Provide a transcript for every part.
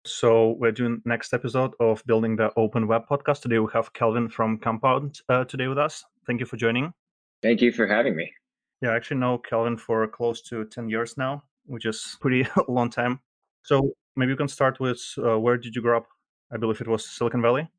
So we're doing next episode of Building the Open Web podcast. Today we have Kelvin from Compound today with us. Thank you for joining. Thank you for having me. Yeah, I actually know Kelvin for close to 10 years now, which is pretty long time. So maybe you can start with where did you grow up? I believe it was Silicon Valley.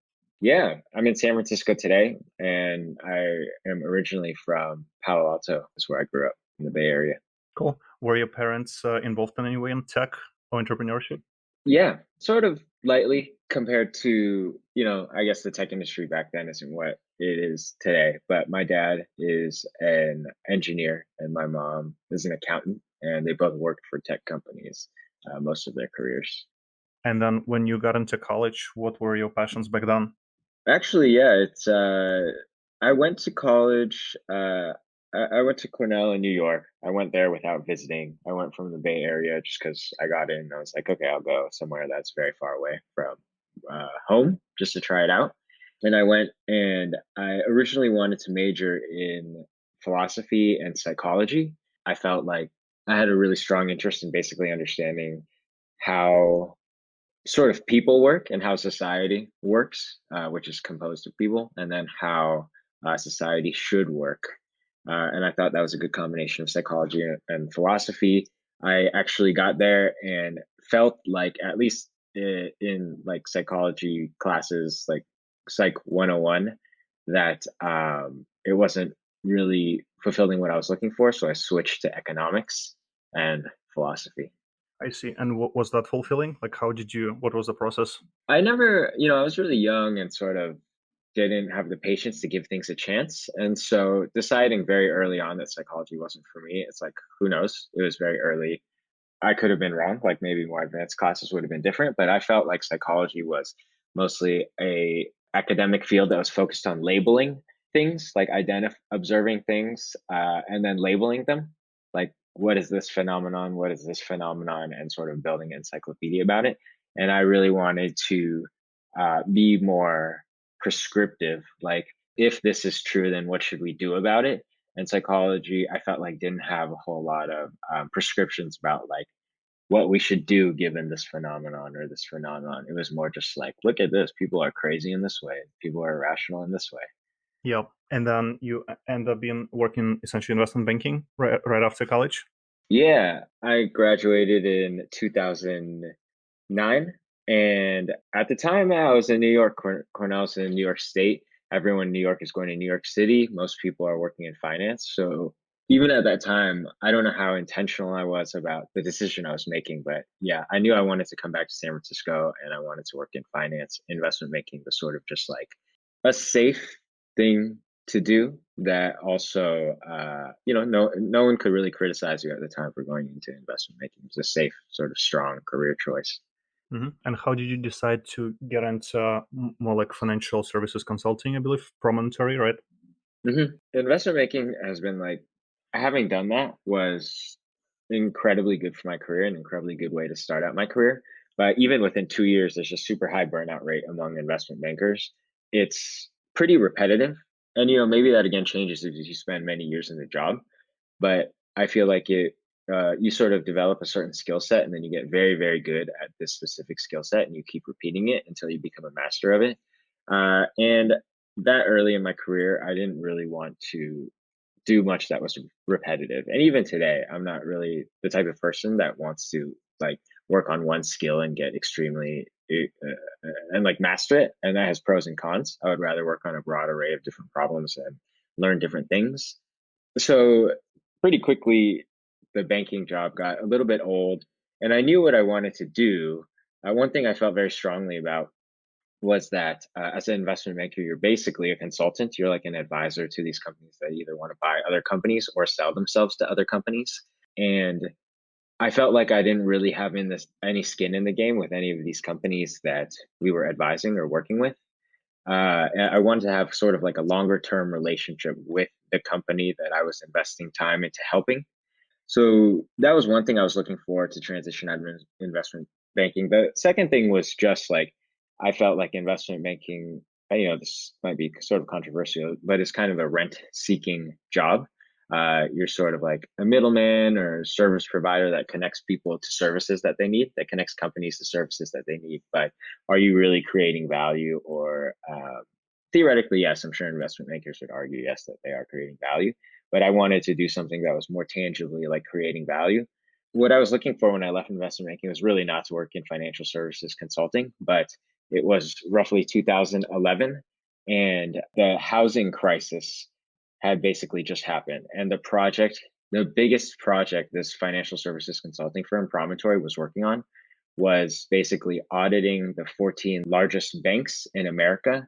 Yeah, I'm in San Francisco today, and I am originally from Palo Alto, is where I grew up in the Bay Area. Cool. Were your parents involved in any way in tech or entrepreneurship? Yeah, sort of lightly compared to, I guess the tech industry back then isn't what it is today. But my dad is an engineer and my mom is an accountant, and they both worked for tech companies most of their careers. And then when you got into college, what were your passions back then? Actually, yeah, it's I went to college. I went to Cornell in New York. I went there without visiting. I went from the Bay Area just because I got in. I was like, okay, I'll go somewhere that's very far away from home just to try it out. And I went, and I originally wanted to major in philosophy and psychology. I felt like I had a really strong interest in basically understanding how sort of people work and how society works, which is composed of people, and then how society should work. And I thought that was a good combination of psychology and philosophy. I actually got there and felt like, at least in like psychology classes, like Psych 101, that it wasn't really fulfilling what I was looking for. So I switched to economics and philosophy. I see. And what was that fulfilling? Like, what was the process? I never, I was really young and sort of didn't have the patience to give things a chance. And so deciding very early on that psychology wasn't for me, it's like, who knows? It was very early. I could have been wrong. Like maybe more advanced classes would have been different, but I felt like psychology was mostly a academic field that was focused on labeling things, like observing things, and then labeling them. Like, what is this phenomenon? What is this phenomenon? And sort of building an encyclopedia about it. And I really wanted to be more prescriptive. Like, if this is true, then what should we do about it? And psychology, I felt like didn't have a whole lot of prescriptions about like what we should do given this phenomenon or this phenomenon. It was more just like, look at this. People are crazy in this way. People are irrational in this way. Yep. And then you end up being working essentially investment banking right after college. Yeah, I graduated in 2009. And at the time, I was in New York. Cornell's in New York State. Everyone in New York is going to New York City. Most people are working in finance. So even at that time, I don't know how intentional I was about the decision I was making, but yeah, I knew I wanted to come back to San Francisco and I wanted to work in finance. Investment banking was sort of just like a safe thing to do that also, no one could really criticize you at the time for going into investment banking. It's a safe, sort of strong career choice. And how did you decide to get into more like financial services consulting? I believe promontory, right? Investment banking has been like, having done that was incredibly good for my career, an incredibly good way to start out my career. But even within 2 years, there's a super high burnout rate among investment bankers. It's pretty repetitive. And, maybe that again changes if you spend many years in the job. But I feel like you sort of develop a certain skill set and then you get very, very good at this specific skill set and you keep repeating it until you become a master of it. And that early in my career, I didn't really want to do much that was repetitive. And even today, I'm not really the type of person that wants to like work on one skill and get extremely and like master it. And that has pros and cons. I would rather work on a broad array of different problems and learn different things. So pretty quickly, the banking job got a little bit old, and I knew what I wanted to do. One thing I felt very strongly about was that as an investment banker, you're basically a consultant. You're like an advisor to these companies that either want to buy other companies or sell themselves to other companies. And I felt like I didn't really have any skin in the game with any of these companies that we were advising or working with. And I wanted to have sort of like a longer term relationship with the company that I was investing time into helping. So that was one thing I was looking for to transition out of investment banking. The second thing was just like, I felt like investment banking, this might be sort of controversial, but it's kind of a rent seeking job. You're sort of like a middleman or service provider that connects people to services that they need, that connects companies to services that they need. But are you really creating value? Or theoretically, yes, I'm sure investment makers would argue, yes, that they are creating value. But I wanted to do something that was more tangibly like creating value. What I was looking for when I left investment banking was really not to work in financial services consulting, but it was roughly 2011, and the housing crisis had basically just happened. And the biggest project this financial services consulting firm, Promontory, was working on was basically auditing the 14 largest banks in America,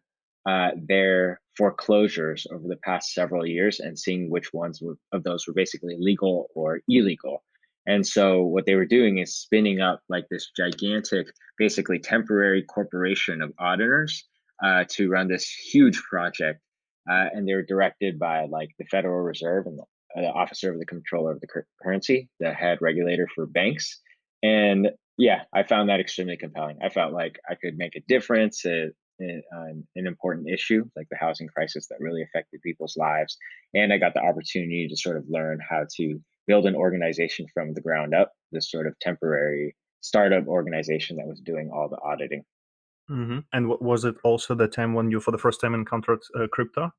their foreclosures over the past several years, and seeing which ones of those were basically legal or illegal. And so what they were doing is spinning up like this gigantic, basically temporary corporation of auditors to run this huge project. And they were directed by like the Federal Reserve and the officer of the controller of the currency, the head regulator for banks. And yeah, I found that extremely compelling. I felt like I could make a difference in an important issue like the housing crisis that really affected people's lives. And I got the opportunity to sort of learn how to build an organization from the ground up, this sort of temporary startup organization that was doing all the auditing. And was it also the time when you, for the first time, encountered crypto?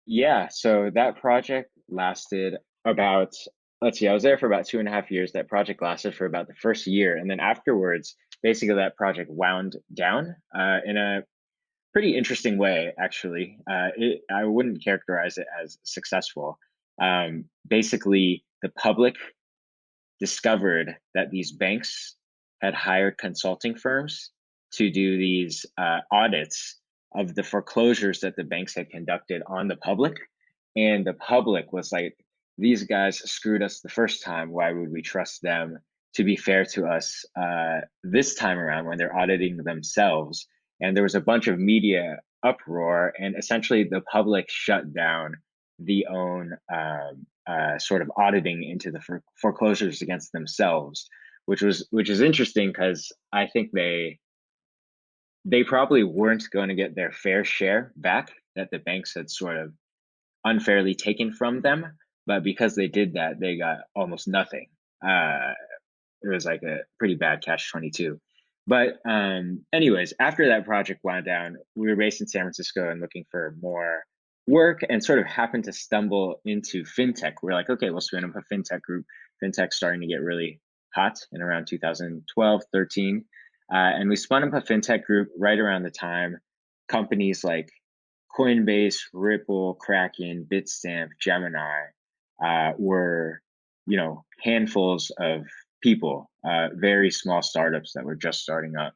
Yeah, so that project lasted about, let's see, I was there for about 2.5 years. That project lasted for about the first year. And then afterwards, basically that project wound down in a pretty interesting way, actually. I wouldn't characterize it as successful. Basically, the public discovered that these banks had hired consulting firms to do these audits of the foreclosures that the banks had conducted on the public. And the public was like, these guys screwed us the first time. Why would we trust them to be fair to us this time around when they're auditing themselves? And there was a bunch of media uproar, and essentially the public shut down the own sort of auditing into the foreclosures against themselves, which is interesting because I think they probably weren't going to get their fair share back that the banks had sort of unfairly taken from them, but because they did that, they got almost nothing. Uh, it was like a pretty bad catch-22. But anyways, after that project wound down, we were based in San Francisco and looking for more work, and sort of happened to stumble into fintech. We're like, okay, we'll spin up a fintech group. Fintech's starting to get really hot in around 2012, 13. And we spun up a fintech group right around the time companies like Coinbase, Ripple, Kraken, Bitstamp, Gemini were, handfuls of people, very small startups that were just starting up.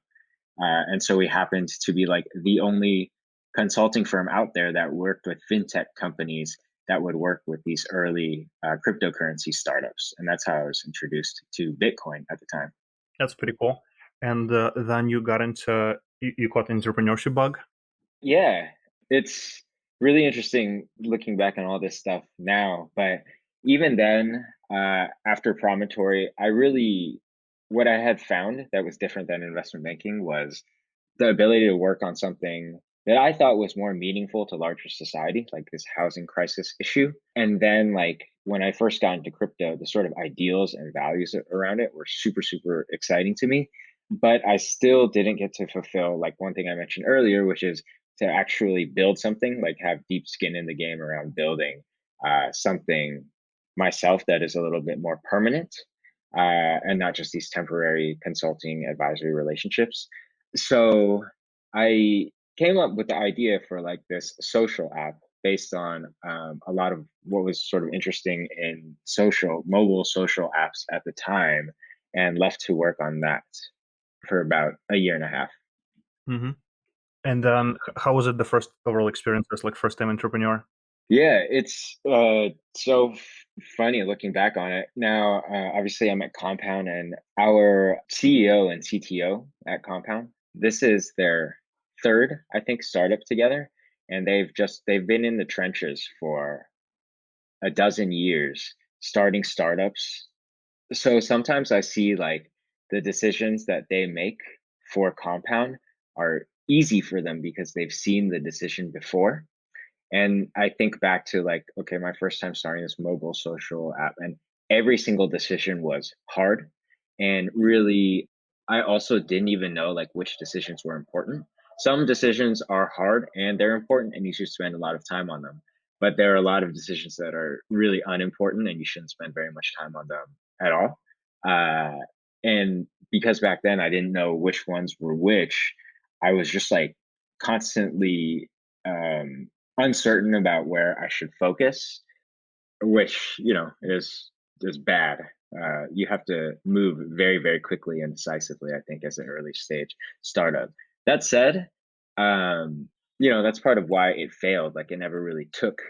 And so we happened to be like the only consulting firm out there that worked with fintech companies that would work with these early cryptocurrency startups. And that's how I was introduced to Bitcoin at the time. That's pretty cool. And then you got into, you caught the entrepreneurship bug. Yeah, it's really interesting looking back on all this stuff now. But even then, after Promontory, what I had found that was different than investment banking was the ability to work on something that I thought was more meaningful to larger society, like this housing crisis issue. And then, like, when I first got into crypto, the sort of ideals and values around it were super, super exciting to me. But I still didn't get to fulfill, like, one thing I mentioned earlier, which is to actually build something, like, have deep skin in the game around building something myself that is a little bit more permanent, and not just these temporary consulting advisory relationships. So I came up with the idea for like this social app based on a lot of what was sort of interesting in mobile social apps at the time, and left to work on that for about a year and a half. hmm And then, how was it the first overall experience as like first time entrepreneur? Yeah, it's so funny looking back on it. Now, obviously, I'm at Compound, and our CEO and CTO at Compound, this is their third, I think, startup together, and they've been in the trenches for a dozen years starting startups. So sometimes I see like the decisions that they make for Compound are easy for them because they've seen the decision before, And I think back to like, okay, my first time starting this mobile social app, and every single decision was hard. And really, I also didn't even know like which decisions were important. Some decisions are hard and they're important, and you should spend a lot of time on them. But there are a lot of decisions that are really unimportant, and you shouldn't spend very much time on them at all. Uh, and because back then I didn't know which ones were which, I was just like constantly uncertain about where I should focus, which is bad. You have to move very, very quickly and decisively, I think, as an early stage startup. That said, that's part of why it failed. Like it never really took.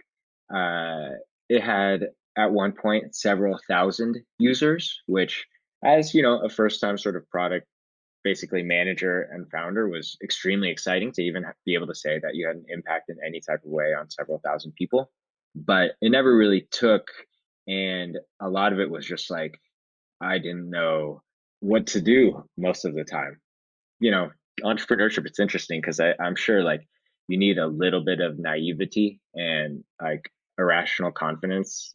Uh, it had at one point several thousand users, which, as a first time sort of product, basically manager and founder, was extremely exciting to even be able to say that you had an impact in any type of way on several thousand people. But it never really took. And a lot of it was just like, I didn't know what to do most of the time. You know, Entrepreneurship, it's interesting because I'm sure like you need a little bit of naivety and like irrational confidence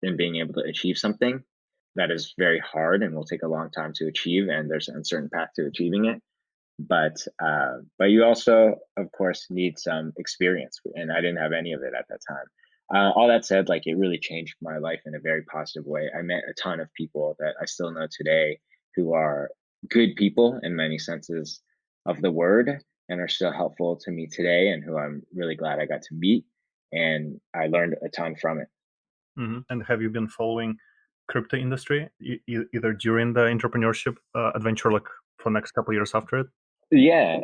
in being able to achieve something that is very hard and will take a long time to achieve, and there's an uncertain path to achieving it. But you also, of course, need some experience, and I didn't have any of it at that time. All that said, like it really changed my life in a very positive way. I met a ton of people that I still know today who are good people in many senses of the word, and are still helpful to me today, and who I'm really glad I got to meet, and I learned a ton from it. And have you been following crypto industry either during the entrepreneurship adventure, like for the next couple of years after it? Yeah.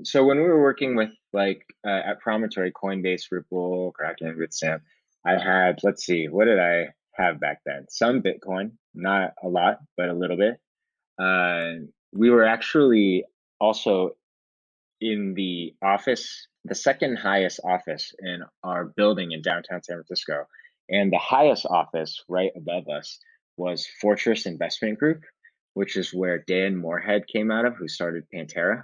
So when we were working with like at Promontory, Coinbase, Ripple, Kraken, Bitstamp, I had, let's see, what did I have back then? Some Bitcoin, not a lot, but a little bit. We were actually also in the office, the second highest office in our building in downtown San Francisco. And the highest office right above us was Fortress Investment Group, which is where Dan Moorhead came out of, who started Pantera.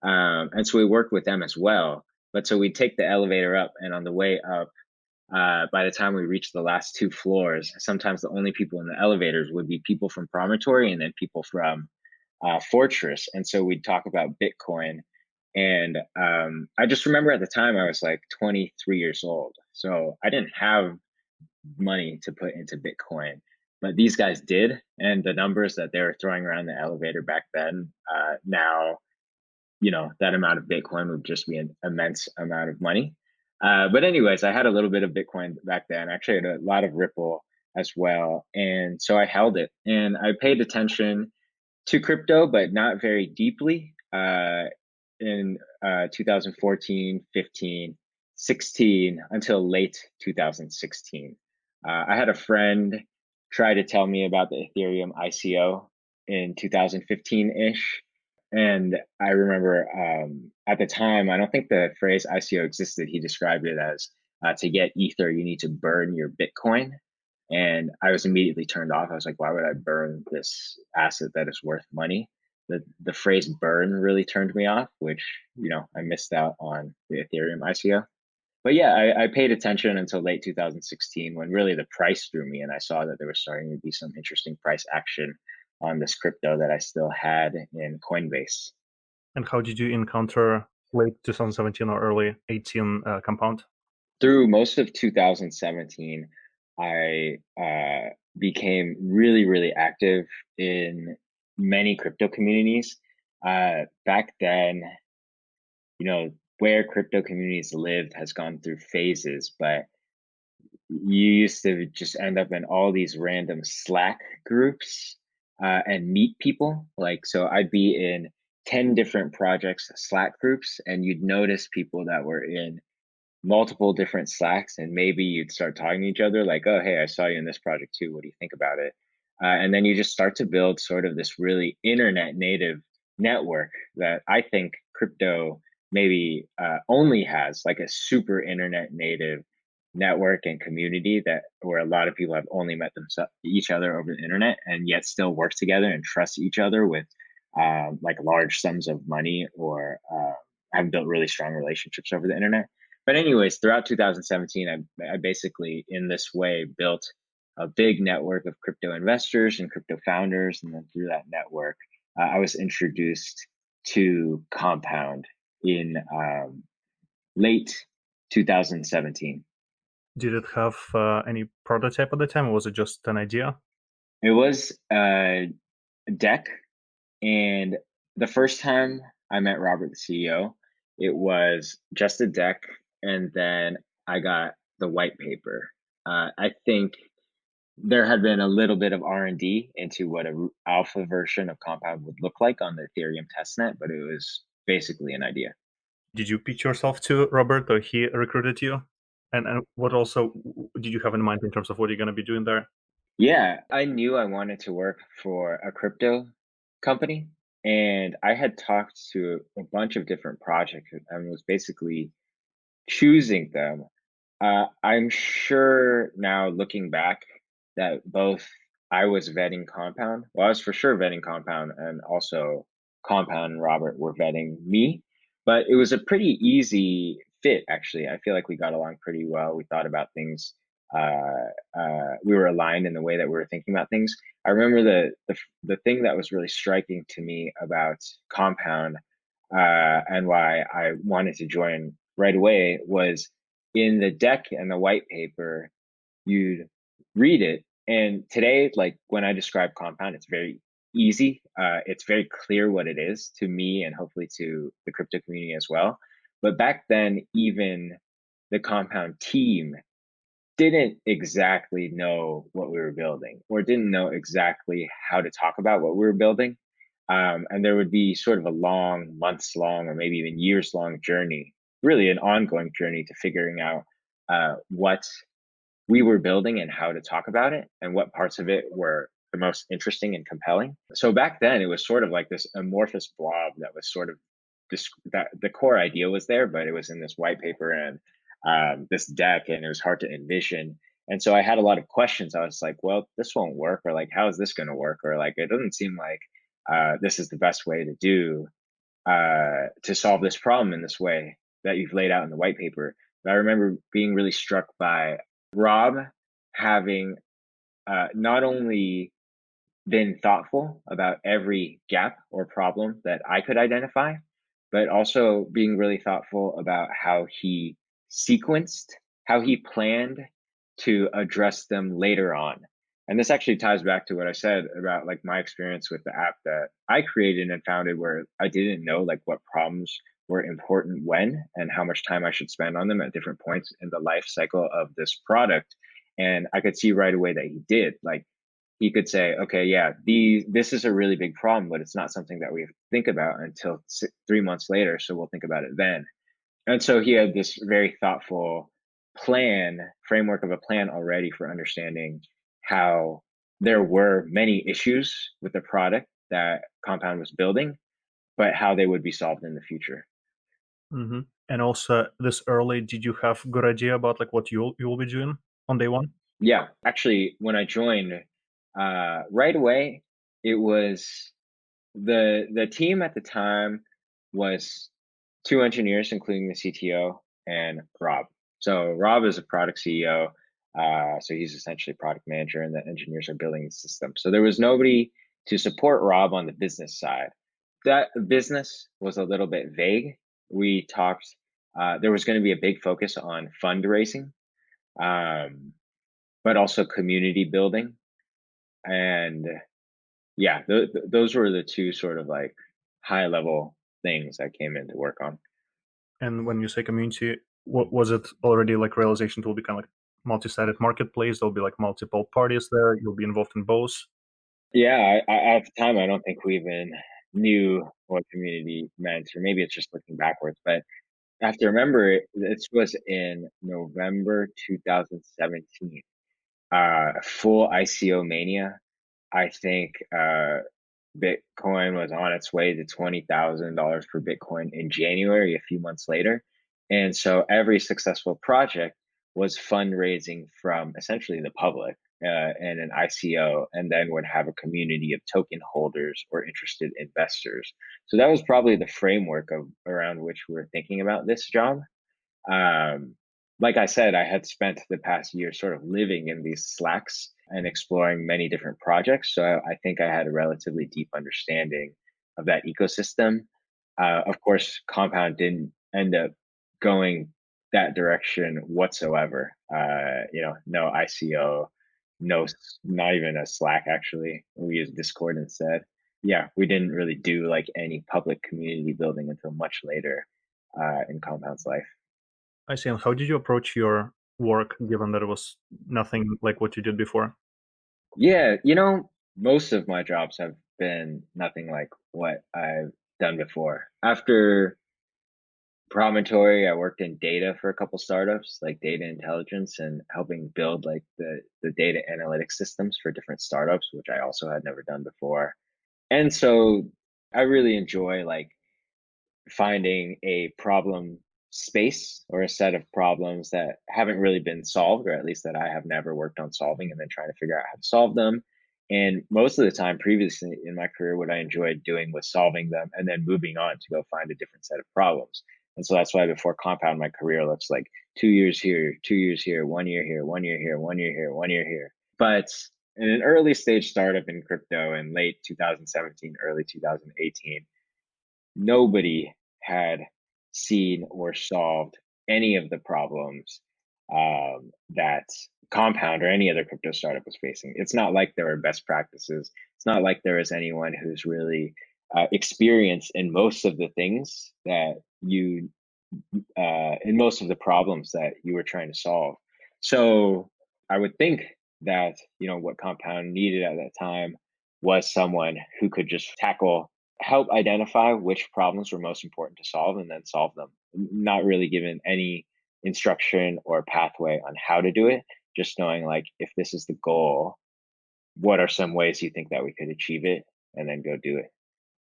And so we worked with them as well. But so we'd take the elevator up, and on the way up, by the time we reached the last two floors, sometimes the only people in the elevators would be people from Promontory and then people from Fortress. And so we'd talk about Bitcoin. And I just remember at the time I was like 23 years old. So I didn't have money to put into Bitcoin, but these guys did. And the numbers that they were throwing around the elevator back then, now, that amount of Bitcoin would just be an immense amount of money. But anyways, I had a little bit of Bitcoin back then. Actually, I had a lot of Ripple as well. And so I held it, and I paid attention to crypto, but not very deeply, in 2014, 15, 16, until late 2016. I had a friend try to tell me about the Ethereum ICO in 2015-ish. And I remember at the time, I don't think the phrase ICO existed. He described it as to get Ether, you need to burn your Bitcoin. And I was immediately turned off. I was like, why would I burn this asset that is worth money? The phrase burn really turned me off, which, I missed out on the Ethereum ICO. But yeah, I paid attention until late 2016, when really the price drew me, and I saw that there was starting to be some interesting price action on this crypto that I still had in Coinbase. And how did you encounter late 2017 or early 18 Compound? Through most of 2017, I became really, really active in many crypto communities. Back then, where crypto communities lived has gone through phases, but you used to just end up in all these random Slack groups and meet people. Like, so I'd be in 10 different projects, Slack groups, and you'd notice people that were in multiple different Slacks, and maybe you'd start talking to each other like, oh, hey, I saw you in this project too. What do you think about it? And then you just start to build sort of this really internet native network that I think crypto maybe only has, like a super internet native network and community, that where a lot of people have only met each other over the internet, and yet still work together and trust each other with like large sums of money, or have built really strong relationships over the internet. But anyways, throughout 2017, I basically in this way built a big network of crypto investors and crypto founders, and then through that network, I was introduced to Compound in late 2017. Did it have any prototype at the time, or was it just an idea? It was a deck, and the first time I met Robert, the CEO, it was just a deck, and then I got the white paper. I think there had been a little bit of R&D into what a alpha version of Compound would look like on the Ethereum testnet, but it was basically an idea. Did you pitch yourself to Robert, or he recruited you? And what also did you have in mind in terms of what you're going to be doing there? Yeah, I knew I wanted to work for a crypto company, and I had talked to a bunch of different projects and was basically choosing them. I'm sure now looking back that both I was vetting Compound. Well, I was for sure vetting Compound, and also Compound and Robert were vetting me. But it was a pretty easy fit, actually. I feel like we got along pretty well. We thought about things. We were aligned in the way that we were thinking about things. I remember the thing that was really striking to me about Compound, and why I wanted to join right away was in the deck and the white paper, you'd read it. And today, like when I describe Compound, it's very easy. It's very clear what it is to me and hopefully to the crypto community as well. But back then, even the Compound team didn't exactly know what we were building or didn't know exactly how to talk about what we were building. And there would be sort of a long, months long, or maybe even years long journey, really an ongoing journey to figuring out what we were building and how to talk about it and what parts of it were the most interesting and compelling. So back then, it was sort of like this amorphous blob that was sort of that the core idea was there, but it was in this white paper and this deck, and it was hard to envision. And so I had a lot of questions. I was like, well, this won't work, or like, how is this going to work? Or like, it doesn't seem like this is the best way to do to solve this problem in this way that you've laid out in the white paper. But I remember being really struck by Rob having not only been thoughtful about every gap or problem that I could identify, but also being really thoughtful about how he sequenced, how he planned to address them later on. And this actually ties back to what I said about like my experience with the app that I created and founded, where I didn't know like what problems were important when and how much time I should spend on them at different points in the life cycle of this product. And I could see right away that he did. Like he could say, okay, yeah, this is a really big problem, but it's not something that we think about until 3 months later. So we'll think about it then. And so he had this very thoughtful framework of a plan already for understanding how there were many issues with the product that Compound was building, but how they would be solved in the future. And also, this early, did you have good idea about like what you'll be doing on day one? Yeah, actually, when I joined, right away, it was the team at the time was two engineers, including the CTO and Rob. So Rob is a product CEO. So he's essentially product manager, and the engineers are building the system. So there was nobody to support Rob on the business side. That business was a little bit vague. We talked. There was going to be a big focus on fundraising, um, but also community building, and yeah, those were the two sort of like high level things I came in to work on. And when you say community, what was it already like realization it will become like multi-sided marketplace? There'll be like multiple parties there. You'll be involved in both. Yeah, at the time, I don't think we even knew what community meant, or maybe it's just looking backwards. But I have to remember this was in November 2017. Full ICO mania. I think Bitcoin was on its way to $20,000 per Bitcoin in January, a few months later. And so every successful project was fundraising from essentially the public and an ICO, and then would have a community of token holders or interested investors. So that was probably the framework of around which we were thinking about this job. Like I said, I had spent the past year sort of living in these Slacks and exploring many different projects. So I think I had a relatively deep understanding of that ecosystem. Of course, Compound didn't end up going that direction whatsoever. No ICO, not even a Slack actually. We used Discord instead. Yeah, we didn't really do like any public community building until much later in Compound's life. I see. And how did you approach your work, given that it was nothing like what you did before? Yeah, most of my jobs have been nothing like what I've done before. After Promontory, I worked in data for a couple startups, like data intelligence and helping build like the data analytics systems for different startups, which I also had never done before. And so I really enjoy like finding a problem space or a set of problems that haven't really been solved, or at least that I have never worked on solving, and then trying to figure out how to solve them. And most of the time previously in my career, what I enjoyed doing was solving them and then moving on to go find a different set of problems. And so that's why before Compound, my career looks like 2 years here, 2 years here, 1 year here, 1 year here, 1 year here, 1 year here. But in an early stage startup in crypto in late 2017, early 2018, nobody had seen or solved any of the problems that Compound or any other crypto startup was facing. It's not like there were best practices. It's not like there was anyone who's really experienced in most of the things that in most of the problems that you were trying to solve. So I would think that, what Compound needed at that time was someone who could just help identify which problems were most important to solve and then solve them, not really given any instruction or pathway on how to do it, just knowing like, if this is the goal, what are some ways you think that we could achieve it, and then go do it.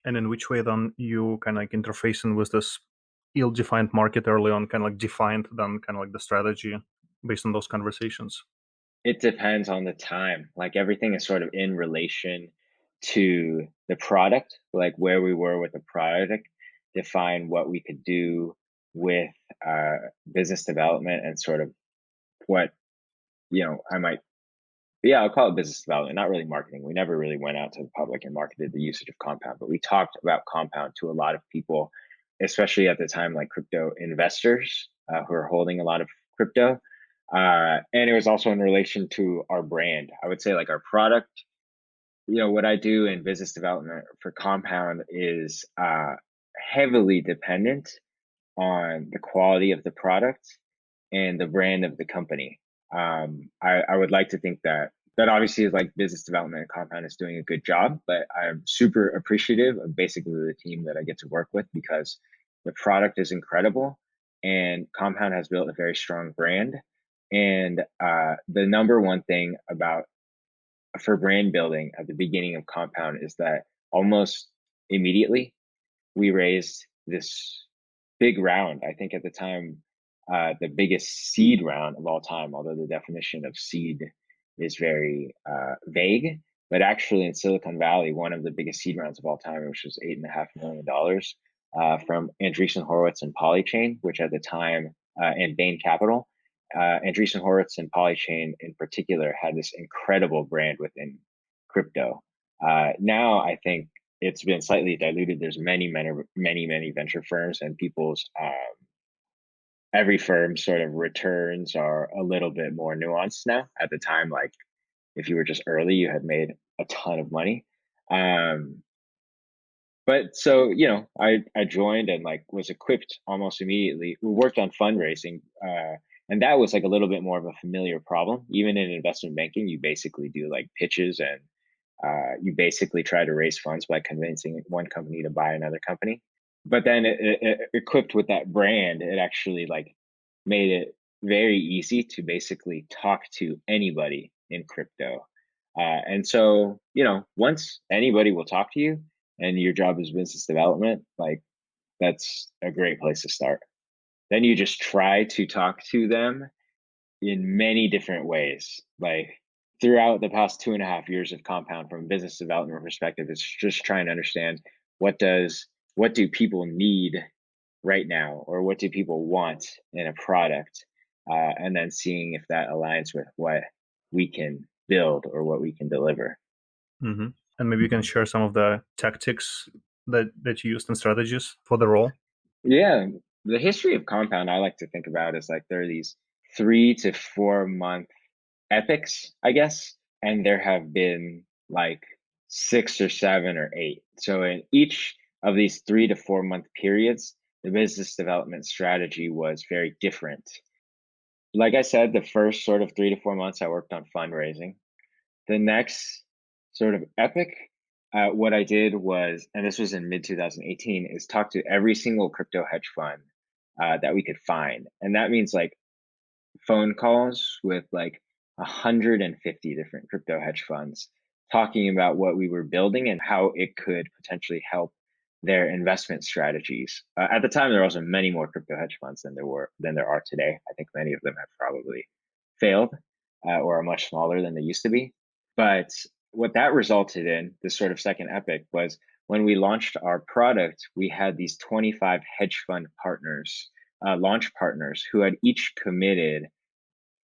And in which way then you kind of like interfacing with this ill-defined market early on, kind of like defined then kind of like the strategy based on those conversations? It depends on the time. Like everything is sort of in relation to the product, like where we were with the product, define what we could do with uh, business development, and sort of what, I might, yeah, I'll call it business development, not really marketing. We never really went out to the public and marketed the usage of Compound, but we talked about Compound to a lot of people, especially at the time, like crypto investors who are holding a lot of crypto. And it was also in relation to our brand. I would say like our product, what I do in business development for Compound is heavily dependent on the quality of the product and the brand of the company. I would like to think that obviously is like business development at Compound is doing a good job, but I'm super appreciative of basically the team that I get to work with, because the product is incredible and Compound has built a very strong brand. And the number one thing about for brand building at the beginning of Compound is that almost immediately we raised this big round. I think at the time, the biggest seed round of all time, although the definition of seed is very vague. But actually, in Silicon Valley, one of the biggest seed rounds of all time, which was $8.5 million from Andreessen Horowitz and Polychain, which at the time, and Bain Capital. Andreessen Horowitz and Polychain in particular had this incredible brand within crypto. Now, I think it's been slightly diluted. There's many venture firms, and people's every firm's sort of returns are a little bit more nuanced now. At the time, like if you were just early, you had made a ton of money. Um, but so I joined and like was equipped almost immediately. We worked on fundraising, and that was like a little bit more of a familiar problem. Even in investment banking, you basically do like pitches, and you basically try to raise funds by convincing one company to buy another company. But then equipped with that brand, it actually like made it very easy to basically talk to anybody in crypto. And so, once anybody will talk to you and your job is business development, like that's a great place to start. Then you just try to talk to them in many different ways. Like throughout the past 2.5 years of Compound, from a business development perspective, it's just trying to understand what do people need right now, or what do people want in a product, and then seeing if that aligns with what we can build or what we can deliver. Hmm. And maybe you can share some of the tactics that you used and strategies for the role. Yeah, the history of Compound I like to think about is like there are these 3 to 4 month epics, I guess, and there have been like 6 or 7 or 8. So in each of these 3 to 4 month periods, the business development strategy was very different. Like I said, the first sort of 3 to 4 months, I worked on fundraising. The next sort of epic, what I did was, and this was in mid 2018, is talk to every single crypto hedge fund that we could find. And that means like phone calls with like 150 different crypto hedge funds talking about what we were building and how it could potentially help their investment strategies. At the time, there were also many more crypto hedge funds than there are today. I think many of them have probably failed or are much smaller than they used to be. But what that resulted in, this sort of second epic, was when we launched our product, we had these 25 hedge fund partners, launch partners, who had each committed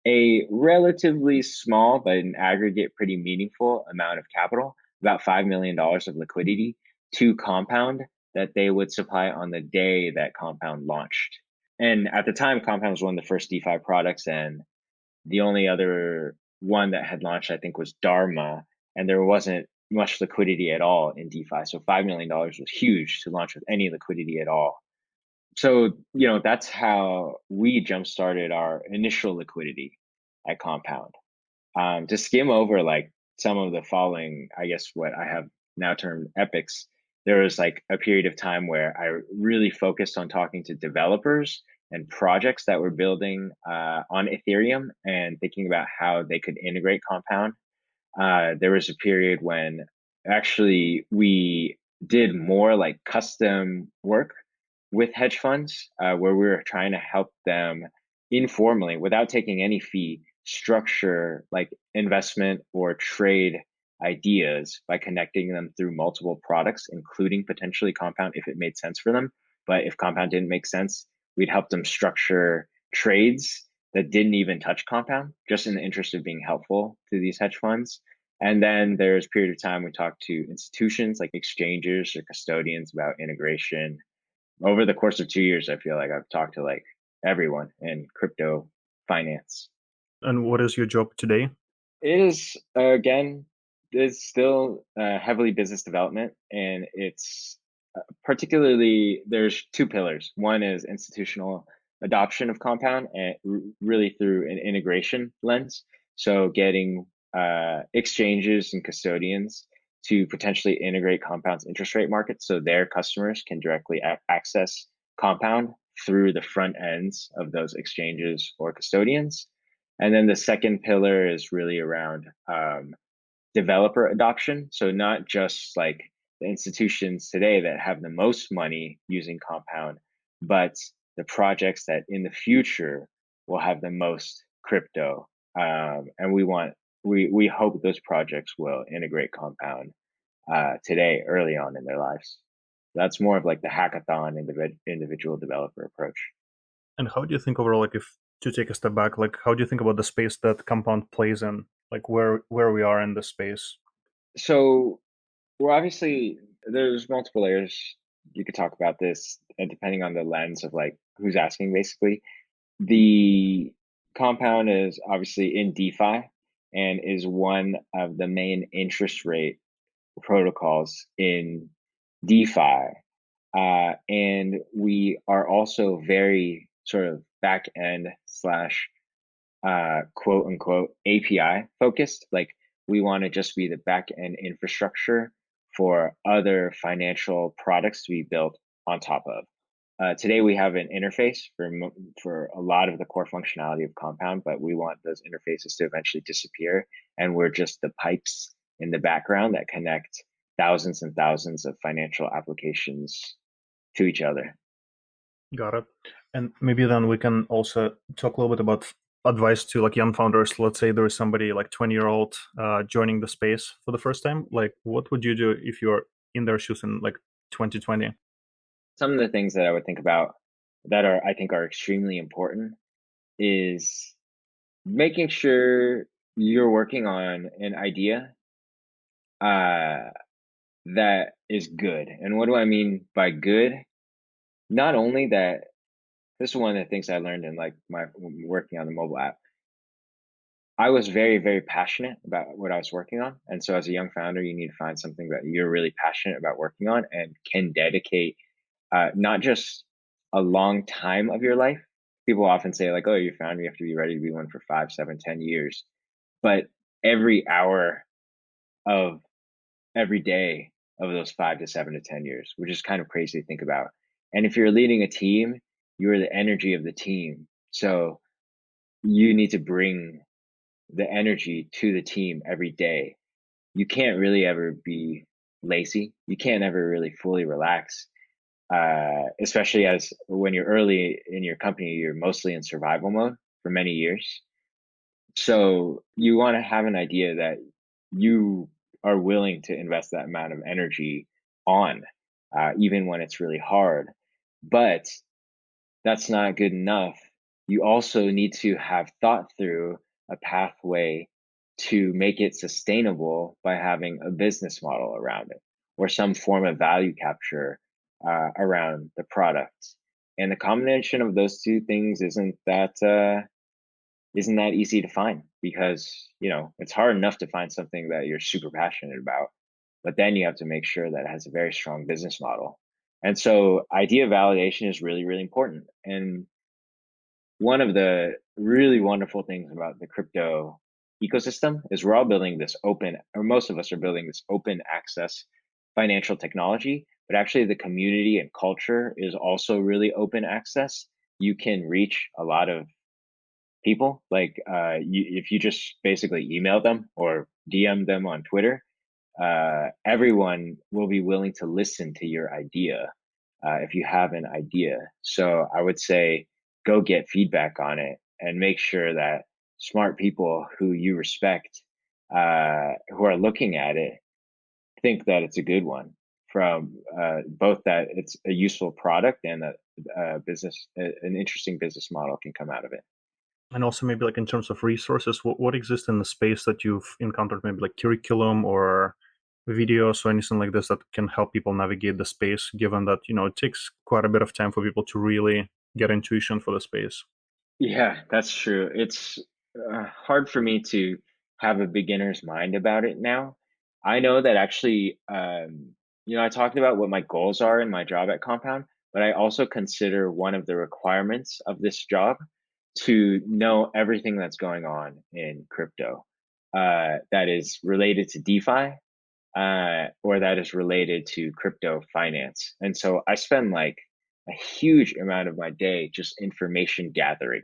a relatively small, but in aggregate pretty meaningful amount of capital, about $5 million of liquidity to Compound that they would supply on the day that Compound launched. And at the time, Compound was one of the first DeFi products, and the only other one that had launched, I think, was Dharma, and there wasn't much liquidity at all in DeFi. So $5 million was huge to launch with any liquidity at all. So, that's how we jump started our initial liquidity at Compound. To skim over like some of the following, I guess what I have now termed epics, there was like a period of time where I really focused on talking to developers and projects that were building on Ethereum and thinking about how they could integrate Compound. There was a period when actually we did more like custom work with hedge funds, where we were trying to help them informally, without taking any fee, structure like investment or trade ideas by connecting them through multiple products, including potentially Compound if it made sense for them. But if Compound didn't make sense, we'd help them structure trades that didn't even touch Compound, just in the interest of being helpful to these hedge funds. And then there's a period of time we talked to institutions like exchanges or custodians about integration. Over the course of 2 years, I feel like I've talked to like everyone in crypto finance. And what is your job today? It is, again, it's still heavily business development, and it's particularly, there's two pillars. One is institutional adoption of Compound, and really through an integration lens. So getting exchanges and custodians to potentially integrate Compound's interest rate market so their customers can directly access Compound through the front ends of those exchanges or custodians. And then the second pillar is really around developer adoption. So not just like the institutions today that have the most money using Compound, but the projects that in the future will have the most crypto. And we hope those projects will integrate Compound today, early on in their lives. That's more of like the hackathon individual developer approach. And how do you think overall, like if to take a step back, like how do you think about the space that Compound plays in, like where we are in the space? So we're obviously, there's multiple layers you could talk about this, and depending on the lens of like who's asking, basically. The Compound is obviously in DeFi and is one of the main interest rate protocols in DeFi. And we are also very sort of back end slash quote unquote API focused. Like we want to just be the back end infrastructure for other financial products to be built on top of. Today we have an interface for a lot of the core functionality of Compound, but we want those interfaces to eventually disappear, and we're just the pipes in the background that connect thousands and thousands of financial applications to each other. Got it. And maybe then we can also talk a little bit about advice to like young founders. Let's say there is somebody like 20-year-old joining the space for the first time. Like, what would you do if you're in their shoes in like 2020? Some of the things that I would think about that are, I think, are extremely important is making sure you're working on an idea uh, that is good. And what do I mean by good? Not only that, this is one of the things I learned in like my working on the mobile app. I was very, very passionate about what I was working on. And so as a young founder, you need to find something that you're really passionate about working on and can dedicate not just a long time of your life. People often say like, oh, you're a founder, you have to be ready to be one for 5, 7, 10 years. But every hour of every day of those 5 to 7 to 10 years, which is kind of crazy to think about. And if you're leading a team, you're the energy of the team. So you need to bring the energy to the team every day. You can't really ever be lazy. You can't ever really fully relax, especially as when you're early in your company, you're mostly in survival mode for many years. So you want to have an idea that you are willing to invest that amount of energy on, even when it's really hard. But that's not good enough. You also need to have thought through a pathway to make it sustainable by having a business model around it or some form of value capture around the product. And the combination of those two things isn't that easy to find because it's hard enough to find something that you're super passionate about, but then you have to make sure that it has a very strong business model. And so idea validation is really, really important. And one of the really wonderful things about the crypto ecosystem is we're all building this open, or most of us are building this open access financial technology, but actually the community and culture is also really open access. You can reach a lot of people. Like if you just basically email them or DM them on Twitter, everyone will be willing to listen to your idea if you have an idea. So I would say go get feedback on it and make sure that smart people who you respect, who are looking at it, think that it's a good one from both that it's a useful product and a business, an interesting business model can come out of it. And also maybe like in terms of resources, what exists in the space that you've encountered, maybe like curriculum or videos or anything like this that can help people navigate the space, given that, it takes quite a bit of time for people to really get intuition for the space. Yeah, that's true. It's hard for me to have a beginner's mind about it now. I know that actually, I talked about what my goals are in my job at Compound, but I also consider one of the requirements of this job to know everything that's going on in crypto that is related to DeFi or that is related to crypto finance. And so I spend like a huge amount of my day just information gathering.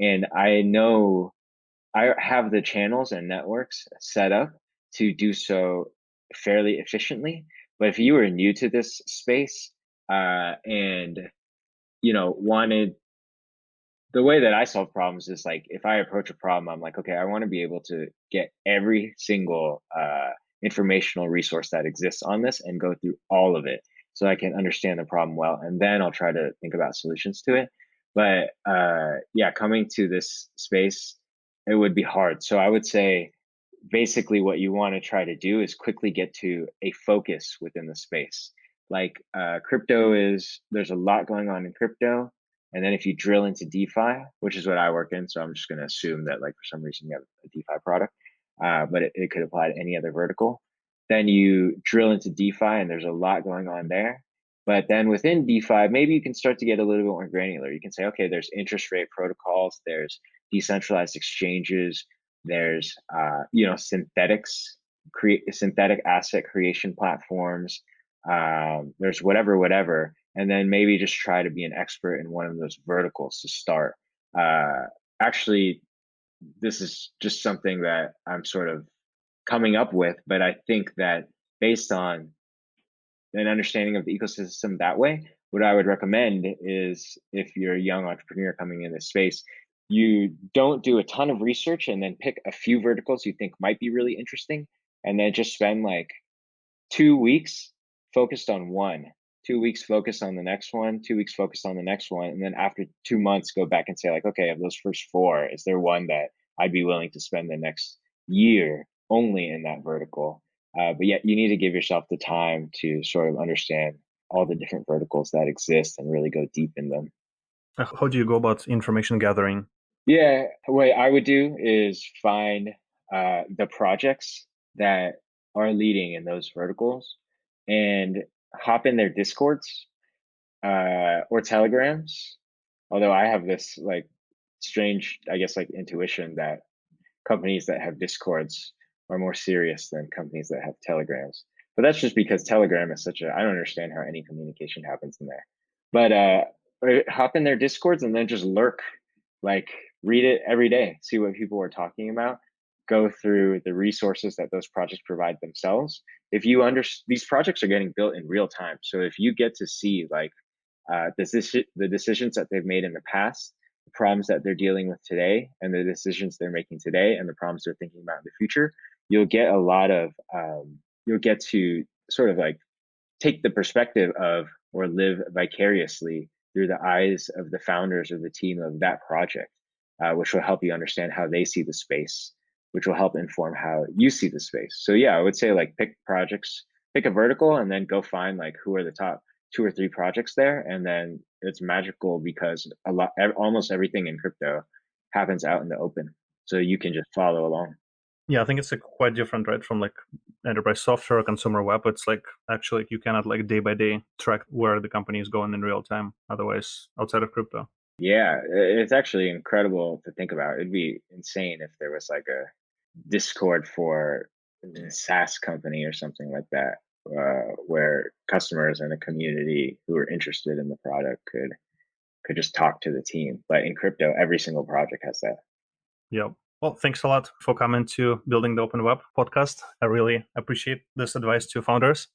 And I know I have the channels and networks set up to do so fairly efficiently. But if you were new to this space and wanted, the way that I solve problems is like if I approach a problem, I'm like, okay, I want to be able to get every single informational resource that exists on this and go through all of it so I can understand the problem well, and then I'll try to think about solutions to it. But yeah, coming to this space, it would be hard. So I would say basically what you want to try to do is quickly get to a focus within the space. Like there's a lot going on in crypto. And then if you drill into DeFi, which is what I work in, so I'm just going to assume that like for some reason you have a DeFi product, but it could apply to any other vertical. Then you drill into DeFi and there's a lot going on there. But then within DeFi, maybe you can start to get a little bit more granular. You can say, okay, there's interest rate protocols, there's decentralized exchanges, there's synthetics, create synthetic asset creation platforms. There's whatever, and then maybe just try to be an expert in one of those verticals to start. Actually, this is just something that I'm sort of coming up with, but I think that based on an understanding of the ecosystem that way, what I would recommend is if you're a young entrepreneur coming in this space, you don't do a ton of research and then pick a few verticals you think might be really interesting, and then just spend like 2 weeks focused on one 2 weeks focus on the next one, 2 weeks focus on the next one, and then after 2 months go back and say like, okay, of those first four, is there one that I'd be willing to spend the next year only in that vertical? But yet you need to give yourself the time to sort of understand all the different verticals that exist and really go deep in them. How do you go about information gathering? Yeah, what I would do is find the projects that are leading in those verticals and hop in their discords or telegrams. Although I have this like strange, I guess, like intuition that companies that have discords are more serious than companies that have telegrams. But that's just because telegram is such a, I don't understand how any communication happens in there. But hop in their discords and then just lurk, like read it every day, see what people are talking about, go through the resources that those projects provide themselves. If you these projects are getting built in real time, so if you get to see like the decisions that they've made in the past, the problems that they're dealing with today, and the decisions they're making today, and the problems they're thinking about in the future, you'll get a lot of, you'll get to sort of like take the perspective of or live vicariously through the eyes of the founders or the team of that project, which will help you understand how they see the space, which will help inform how you see the space. So yeah, I would say like pick projects, pick a vertical, and then go find like who are the top 2 or 3 projects there, and then it's magical because almost everything in crypto happens out in the open, so you can just follow along. Yeah, I think it's like quite different, right, from like enterprise software, consumer web. It's like actually you cannot like day by day track where the company is going in real time. Otherwise, outside of crypto. Yeah, it's actually incredible to think about. It'd be insane if there was like a Discord for a SaaS company or something like that, where customers in a community who are interested in the product could just talk to the team. But in crypto, every single project has that. Yeah. Well, thanks a lot for coming to Building the Open Web podcast. I really appreciate this advice to founders.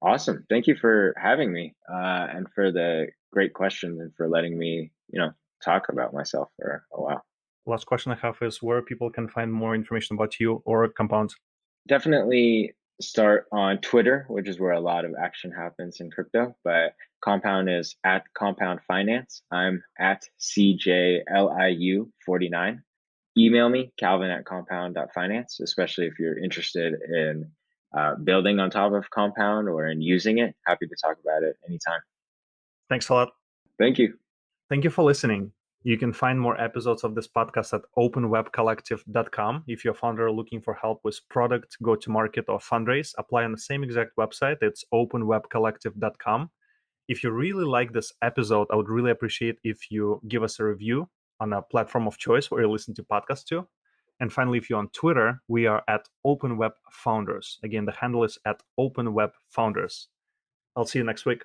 Awesome. Thank you for having me, and for the great questions and for letting me, talk about myself for a while. Last question I have is where people can find more information about you or Compound. Definitely start on Twitter, which is where a lot of action happens in crypto. But Compound is at Compound Finance. I'm at CJLIU49. Email me, calvin@compound.finance, especially if you're interested in building on top of Compound or in using it. Happy to talk about it anytime. Thanks a lot. Thank you. Thank you for listening. You can find more episodes of this podcast at openwebcollective.com. If you're a founder looking for help with product, go-to-market, or fundraise, apply on the same exact website. It's openwebcollective.com. If you really like this episode, I would really appreciate if you give us a review on a platform of choice where you listen to podcasts to. And finally, if you're on Twitter, we are at OpenWebFounders. Again, the handle is at OpenWebFounders. I'll see you next week.